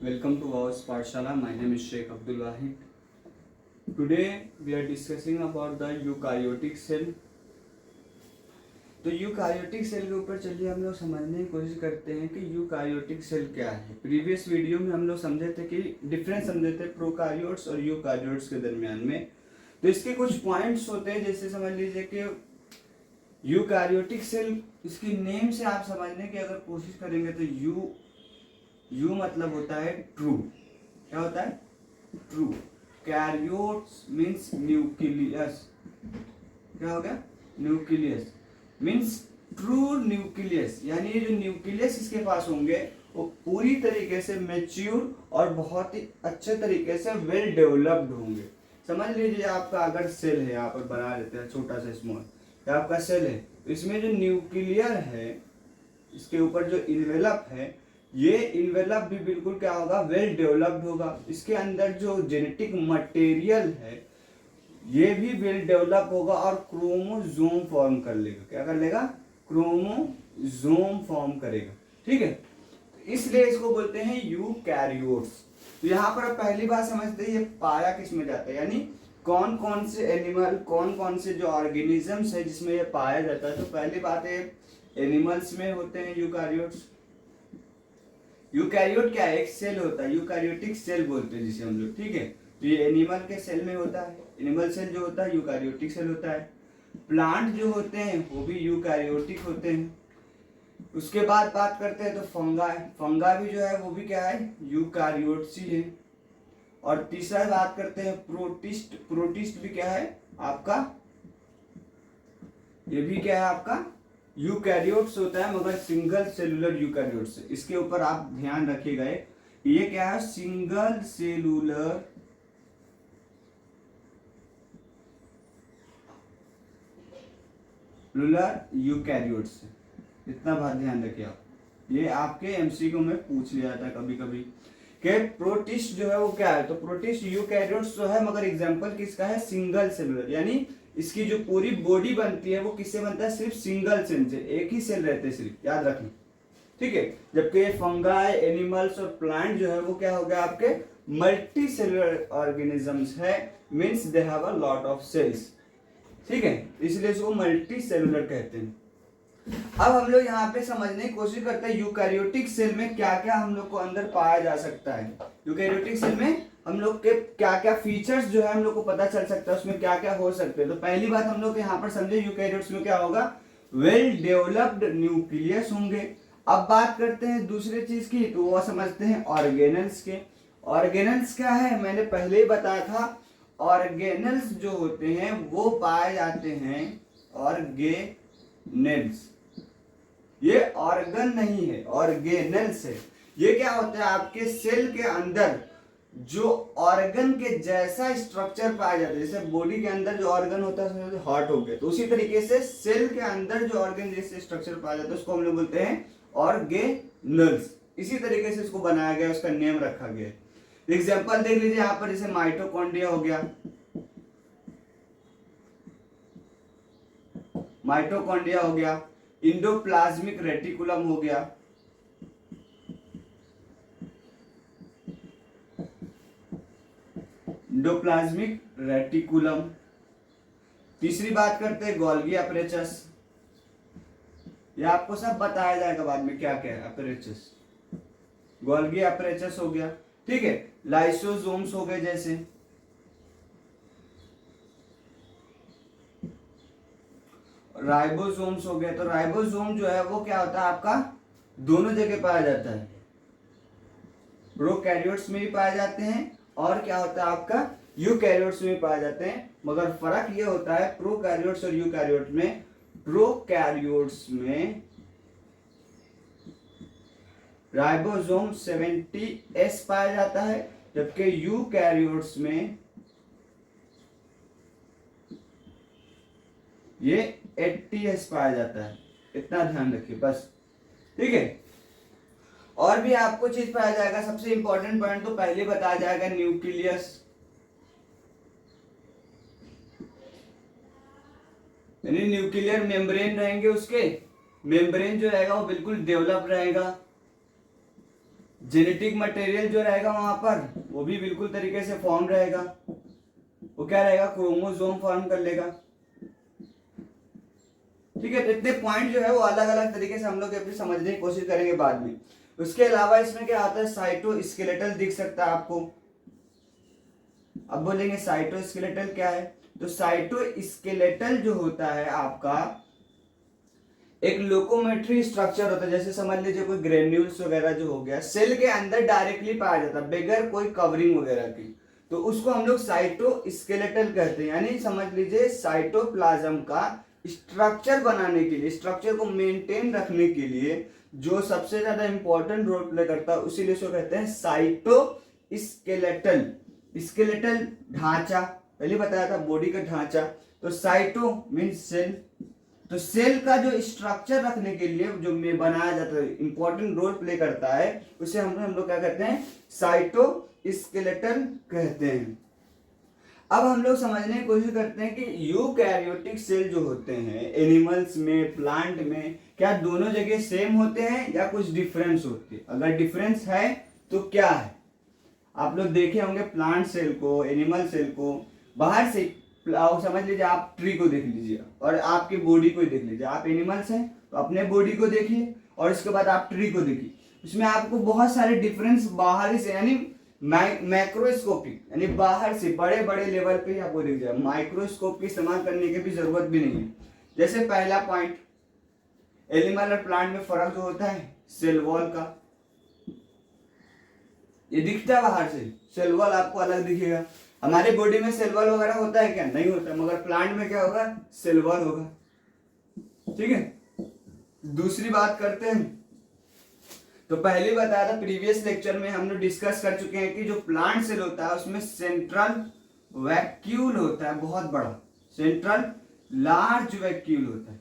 Welcome to our Pathshala. My name is Sheikh Abdul Wahid. Today we are discussing about the eukaryotic cell. तो eukaryotic cell के ऊपर चलिए हम लोग समझने की कोशिश करते हैं कि यूकारियोटिक सेल क्या है। प्रीवियस वीडियो में हम लोग समझे थे कि डिफरेंस समझे थे प्रोकारियोट्स और यूकारियोट्स के दरमियान में। तो इसके कुछ पॉइंट्स होते हैं, जैसे समझ लीजिए कि यूकारियोटिक सेल, इसकी नेम से आप समझने की अगर कोशिश करेंगे तो यू मतलब होता है ट्रू। क्या होता है? ट्रू। Karyotes means nucleus. क्या हो गया? न्यूक्लियस मीन्स ट्रू न्यूक्लियस, यानी ये जो न्यूक्लियस इसके पास होंगे वो पूरी तरीके से मैच्योर और बहुत ही अच्छे तरीके से वेल डेवलप्ड होंगे। समझ लीजिए आपका अगर सेल है, यहाँ पर बना लेते हैं छोटा सा स्मॉल, तो आपका सेल है, इसमें जो न्यूक्लियर है, इसके ऊपर जो इन्वेलप है, ये इन्वेलप भी बिल्कुल क्या होगा? वेल डेवलप्ड होगा। इसके अंदर जो जेनेटिक मटेरियल है ये भी वेल डेवलप होगा और क्रोमोजोम फॉर्म कर लेगा। क्या कर लेगा? क्रोमोजोम फॉर्म करेगा। ठीक है, तो इसलिए इसको बोलते हैं यूकैरियोट्स। तो यहाँ पर पहली बात समझते हैं, ये पाया किस में जाता है, यानी कौन कौन से एनिमल, कौन कौन से जो ऑर्गेनिजम्स है जिसमें ये पाया जाता है। तो पहली बात है, एनिमल्स में होते हैं यूकैरियोट्स। यूकैरियोट क्या है? एक सेल होता है, यूकैरियोटिक सेल बोलते हैं जिसे हम लोग। ठीक है, तो ये एनिमल के सेल में होता है। एनिमल सेल जो होता है यूकैरियोटिक सेल होता है। प्लांट जो होते हैं वो भी यूकैरियोटिक होते हैं। उसके बाद बात करते हैं तो फंगा। फंगा भी जो है वो भी क्या है? यूकैरियोट्स ही है। और तीसरा बात करते हैं प्रोटिस्ट। प्रोटिस्ट भी क्या है आपका? ये भी क्या है आपका? यूकैरियोट्स होता है, मगर सिंगल सेलुलर यूकैरियोट्स। इसके ऊपर आप ध्यान रखिएगा, ये क्या है? Single cellular eukaryotes. इतना बात ध्यान रखिए आप, ये आपके एमसीक्यू में पूछ लिया था कभी कभी कि प्रोटिस्ट जो है वो क्या है। तो प्रोटिस्ट यूकैरियोट्स जो है, मगर एग्जांपल किसका है? सिंगल सेलुलर, यानी इसकी जो पूरी बॉडी बनती है वो किससे बनता है? सिर्फ सिंगल सेल से, एक ही सेल रहते हैं सिर्फ, याद रखना। ठीक है, जबकि फंगाई, एनिमल्स और प्लांट जो है वो क्या हो गया? आपके मल्टी सेलुलर ऑर्गेनिजम्स है, means they have a lot of cells. ठीक है, इसलिए इसको मल्टी सेलुलर कहते हैं। अब हम लोग यहाँ पे समझने की कोशिश करते हैं यूकैरियोटिक सेल में क्या क्या हम लोग को अंदर पाया जा सकता है। यूकैरियोटिक सेल में हम लोग के क्या क्या फीचर्स जो है हम लोग को पता चल सकता है, उसमें क्या क्या हो सकते हैं। तो पहली बात हम लोग यहाँ पर समझे, यूकैरियोट्स में क्या होगा? वेल डेवलप्ड न्यूक्लियस होंगे। अब बात करते हैं दूसरी चीज की, तो वो समझते हैं ऑर्गेनल्स के। ऑर्गेनल्स क्या है? मैंने पहले ही बताया था, ऑर्गेनल्स जो होते हैं वो पाए जाते हैं ऑर्गेनेल्स। ये ऑर्गन नहीं है, ऑर्गेनल्स है। ये क्या होता है? आपके सेल के अंदर जो ऑर्गन के जैसा स्ट्रक्चर पाया जाता है, जैसे बॉडी के अंदर जो ऑर्गन होता है हार्ट हो गया, तो उसी तरीके से सेल के अंदर जो ऑर्गन जैसे स्ट्रक्चर पाया जाता है उसको हम लोग बोलते हैं ऑर्गेनल्स। इसी तरीके से इसको बनाया गया, उसका नेम रखा गया। एग्जांपल देख लीजिए यहाँ पर, जैसे माइटोकॉन्ड्रिया हो गया, माइटोकॉन्ड्रिया हो गया, इंडोप्लाज्मिक रेटिकुलम हो गया, इंडोप्लाज्मिक रेटिकुलम। तीसरी बात करते हैं गोल्गी अपरेचस। ये आपको सब बताया जाएगा बाद में क्या क्या है अपरेचस। गोल्गी अपरेचस हो गया। ठीक है, लाइसोसोम्स हो गए, जैसे राइबोसोम्स हो गए। तो राइबोसोम जो है वो क्या होता है आपका? दोनों जगह पाया जाता है, प्रोकैरियोट्स में भी पाए जाते हैं और क्या होता है आपका? यूकैरियोट्स में भी पाए जाते हैं। मगर फर्क ये होता है प्रोकैरियोट्स और यूकैरियोट में, प्रोकैरियोट्स में राइबोसोम 70S पाया जाता है, जबकि यूकैरियोट्स में ये 80S पाया जाता है। इतना ध्यान रखिए बस। ठीक है, और भी आपको चीज पाया जाएगा। सबसे इंपॉर्टेंट पॉइंट तो पहले बताया जाएगा, न्यूक्लियस, यानी न्यूक्लियर मेम्ब्रेन रहेंगे उसके। मेम्ब्रेन जो रहेगा वो बिल्कुल डेवलप रहेगा, जेनेटिक मटेरियल जो रहेगा वहां पर वो भी बिल्कुल तरीके से फॉर्म रहेगा, वो क्या रहेगा, क्रोमोसोम फॉर्म कर लेगा। ठीक है, तो इतने पॉइंट जो है वो अलग अलग तरीके से हम लोग अपनी समझने की कोशिश करेंगे बाद में। उसके अलावा इसमें क्या आता है, साइटोस्केलेटल दिख सकता है आपको। अब बोलेंगे साइटोस्केलेटल क्या है, तो साइटोस्केलेटल जो होता है आपका एक लोकोमेट्री स्ट्रक्चर होता है। जैसे समझ लीजिए कोई ग्रेन्यूल्स वगैरह जो हो गया सेल के अंदर डायरेक्टली पाया जाता है बगैर कोई कवरिंग वगैरह की, तो उसको हम लोग साइटोस्केलेटल कहते हैं। यानी समझ लीजिए साइटोप्लाज्म का स्ट्रक्चर बनाने के लिए, स्ट्रक्चर को मेंटेन रखने के लिए जो सबसे ज्यादा इंपॉर्टेंट रोल प्ले करता है, उसीलिए उसको कहते हैं साइटोस्केलेटल। स्केलेटल ढांचा, पहले बताया था बॉडी का ढांचा, तो साइटो मीन्स सेल, तो सेल का जो स्ट्रक्चर रखने के लिए जो में बनाया जाता है, इंपॉर्टेंट रोल प्ले करता है, उसे हम लोग क्या कहते हैं, साइटोस्केलेटल कहते हैं। अब हम लोग समझने की कोशिश करते हैं कि यूकैरियोटिक सेल जो होते हैं एनिमल्स में, प्लांट में, क्या दोनों जगह सेम होते हैं या कुछ डिफरेंस होते हैं। अगर डिफरेंस है तो क्या है, आप लोग देखे होंगे प्लांट सेल को, एनिमल सेल को बाहर से समझ लीजिए, आप ट्री को देख लीजिए और आपकी बॉडी को देख लीजिए। आप एनिमल्स हैं तो अपने बॉडी को देखिए और इसके बाद आप ट्री को देखिए, उसमें आपको बहुत सारे डिफरेंस बाहर से यानी मैक्रोस्कोपिक यानी बाहर से बड़े बड़े लेवल पे आपको दिख जाए। माइक्रोस्कोप की इस्तेमाल करने की भी जरूरत भी नहीं है। जैसे पहला पॉइंट, एनिमल और प्लांट में फर्क जो होता है सेल वॉल का, ये दिखता है बाहर से, सेल वॉल आपको अलग दिखेगा। हमारे बॉडी में सेल वॉल वगैरह होता है क्या, नहीं होता, मगर प्लांट में क्या होगा, सेल वॉल होगा। ठीक है, दूसरी बात करते हैं, तो पहले बताया था प्रीवियस लेक्चर में हम लोग डिस्कस कर चुके हैं कि जो प्लांट सेल होता है उसमें सेंट्रल वैक्यूल होता है, बहुत बड़ा सेंट्रल लार्ज वैक्यूल होता है।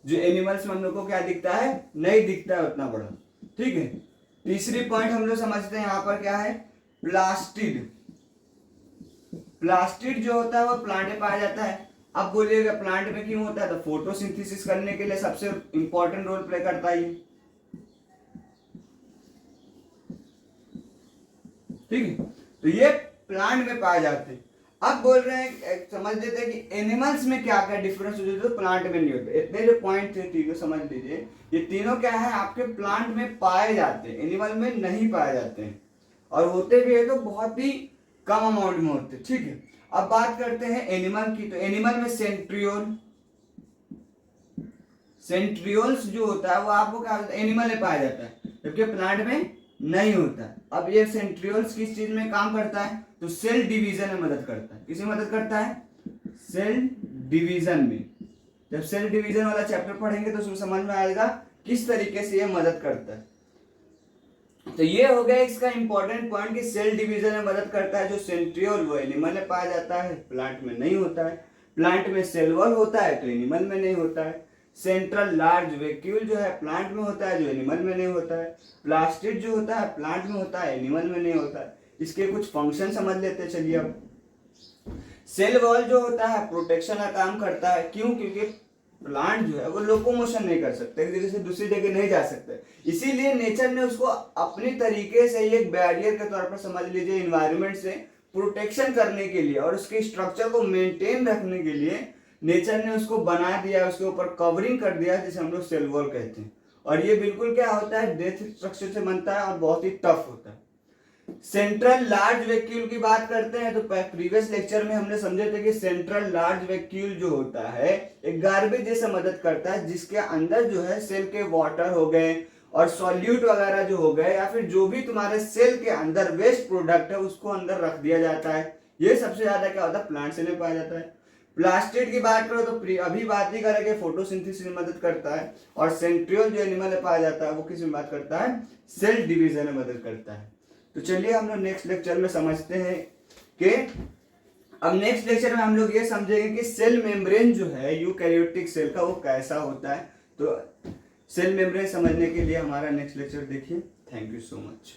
जो एनिमल्स में हम लोग को क्या दिखता है, नहीं दिखता है उतना बड़ा। ठीक है, तीसरी पॉइंट हम लोग समझते हैं, यहां पर क्या है, प्लास्टिड। प्लास्टिड जो होता है वो प्लांट में पाया जाता है। अब बोलिएगा प्लांट में क्यों होता है, तो फोटोसिंथेसिस करने के लिए सबसे इंपॉर्टेंट रोल प्ले करता है। ठीक है, तो ये प्लांट में पाए जाते हैं। अब बोल रहे हैं, समझ लेते हैं कि एनिमल्स में क्या क्या डिफरेंस होते हैं जो प्लांट में नहीं होते। इतने जो पॉइंट थे तीनों समझ लीजिए, ये तीनों क्या है आपके प्लांट में पाए जाते हैं, एनिमल में नहीं पाए जाते हैं, और होते भी है तो बहुत ही कम अमाउंट में होते हैं। ठीक है, अब बात करते हैं एनिमल की, तो एनिमल में सेंट्रियोल्स जो होता है वो आपको क्या होता है, एनिमल में पाया जाता है, जबकि प्लांट में नहीं होता है। अब ये सेंट्रियोल्स किस चीज में काम करता है, तो सेल डिवीजन में मदद करता है। किसे मदद करता है, सेल डिवीजन में। जब सेल डिवीजन वाला चैप्टर पढ़ेंगे तो उसमें समझ में आएगा किस तरीके से ये मदद करता है। तो ये हो गया इसका इंपॉर्टेंट पॉइंट कि सेल डिवीजन में मदद करता है। जो सेंट्रियोल वो एनिमल में पाया जाता है, प्लांट में नहीं होता है। प्लांट में सेल वॉल होता है तो एनिमल में नहीं होता है। सेंट्रल लार्ज वैक्यूल जो है प्लांट में होता है, जो एनिमल में नहीं होता है। प्लास्टिड जो होता है प्लांट में होता है, एनिमल में नहीं होता है। इसके कुछ फंक्शन समझ लेते हैं, चलिए। अब सेल वॉल जो होता है प्रोटेक्शन का काम करता है। क्यों, क्योंकि प्लांट जो है वो लोकोमोशन नहीं कर सकते, एक जगह से दूसरी जगह नहीं जा सकते, इसीलिए नेचर ने उसको अपनी तरीके से एक बैरियर के तौर पर समझ लीजिए एनवायरनमेंट से प्रोटेक्शन करने के लिए और उसके स्ट्रक्चर को मेंटेन रखने के लिए नेचर ने उसको बना दिया, उसके ऊपर कवरिंग कर दिया, जिसे हम लोग सेल वॉल कहते हैं। और ये बिल्कुल क्या होता है, डेथ स्ट्रक्चर से बनता है और बहुत ही टफ होता है। सेंट्रल लार्ज वैक्यूल की बात करते हैं तो प्रीवियस लेक्चर में हमने समझे थे कि सेंट्रल लार्ज वैक्यूल जो होता है एक गार्बेज जैसा मदद करता है, जिसके अंदर जो है सेल के वाटर हो गए और सॉल्यूट वगैरह जो हो गए या फिर जो भी तुम्हारे सेल के अंदर वेस्ट प्रोडक्ट है उसको अंदर रख दिया जाता है। ये सबसे ज्यादा क्या होता है, प्लांट सेल में पाया जाता है। प्लास्टिड की बात करो तो अभी बात नहीं करेंगे, फोटोसिंथेसिस में मदद करता है। और सेंट्रियोल जो एनिमल में पाया जाता है वो किस में बात करता है, सेल डिवीजन में मदद करता है। तो चलिए हम लोग नेक्स्ट लेक्चर में समझते हैं कि अब नेक्स्ट लेक्चर में हम लोग ये समझेंगे कि सेल मेम्ब्रेन जो है यूकैरियोटिक सेल का वो कैसा होता है। तो सेल मेम्ब्रेन समझने के लिए हमारा नेक्स्ट लेक्चर देखिए। Thank you so much.